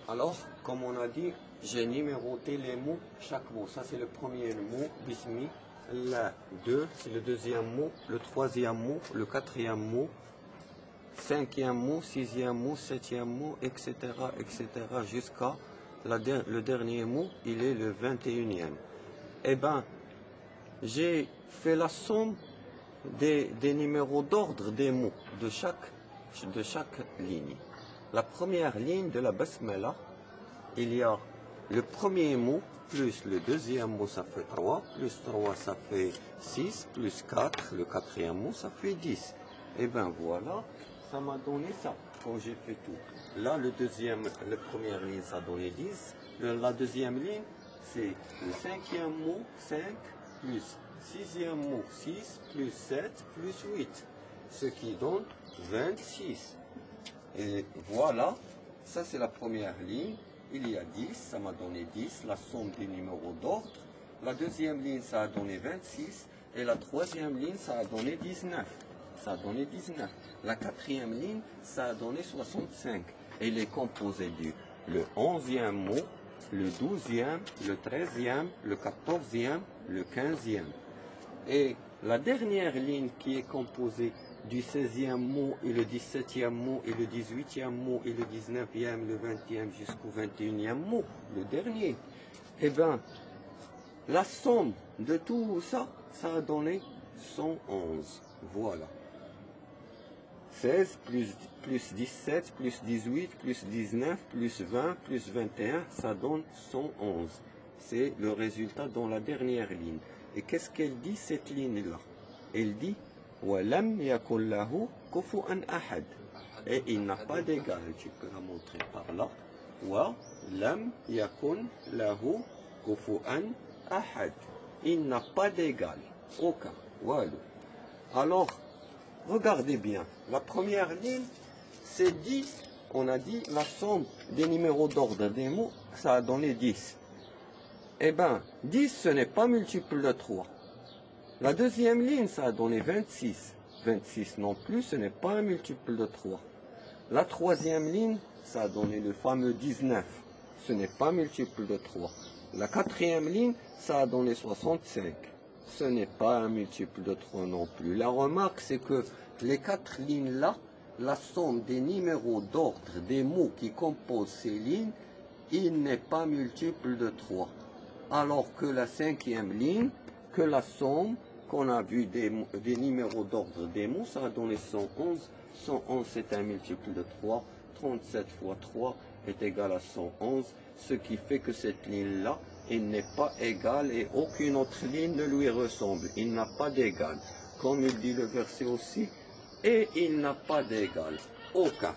Alors, comme on a dit, j'ai numéroté les mots, chaque mot. Ça, c'est le premier mot, bismi. La 2, c'est le deuxième mot. Le troisième mot, le quatrième mot. Cinquième mot, sixième mot, septième mot, etc., etc., jusqu'à le dernier mot, il est le 21e. Eh bien, j'ai fait la somme des numéros d'ordre des mots de chaque ligne. La première ligne de la basmala, il y a le premier mot, plus le deuxième mot, ça fait 3, plus 3, ça fait 6, plus 4, le quatrième mot, ça fait 10. Et bien voilà, ça m'a donné ça, quand j'ai fait tout. Là, la première ligne, ça a donné 10. La deuxième ligne, c'est le cinquième mot, 5, plus sixième mot, 6, plus 7, plus 8. Ce qui donne 26. Et voilà, ça c'est la première ligne. Il y a 10, ça m'a donné 10, la somme des numéros d'ordre. La deuxième ligne, ça a donné 26. Et la troisième ligne, ça a donné 19. Ça a donné 19. La quatrième ligne, ça a donné 65. Et il est composé le 11e mot, le 12e, le 13e, le 14e, le 15e. Et la dernière ligne qui est composée du 16e mot et le 17e mot et le 18e mot et le 19e, le 20e jusqu'au 21e mot, le dernier. Eh bien, la somme de tout ça, ça a donné 111. Voilà. 16 plus 17 plus 18 plus 19 plus 20 plus 21, ça donne 111. C'est le résultat dans la dernière ligne. Et qu'est-ce qu'elle dit cette ligne-là? Elle dit وَلَمْ يَكُنْ لَهُ كُفُوًا أَحَدٌ. Et il n'a pas d'égal. Tu peux la montrer par là. وَلَمْ يَكُنْ لَهُ كُفُوًا أَحَدٌ. Il n'a pas d'égal. Aucun. Voilà. Alors, regardez bien. La première ligne, c'est 10. On a dit la somme des numéros d'ordre des mots, ça a donné 10. Eh bien, 10, ce n'est pas multiple de 3. La deuxième ligne, ça a donné 26. 26 non plus, ce n'est pas un multiple de 3. La troisième ligne, ça a donné le fameux 19. Ce n'est pas multiple de 3. La quatrième ligne, ça a donné 65. Ce n'est pas un multiple de 3 non plus. La remarque, c'est que les 4 lignes-là, la somme des numéros d'ordre des mots qui composent ces lignes, il n'est pas multiple de 3. Alors que la cinquième ligne, que la somme qu'on a vu des numéros d'ordre des mots, ça a donné 111. 111, c'est un multiple de 3. 37 fois 3 est égal à 111, ce qui fait que cette ligne-là, elle n'est pas égale et aucune autre ligne ne lui ressemble. Il n'a pas d'égal. Comme il dit le verset aussi, et il n'a pas d'égal. Aucun.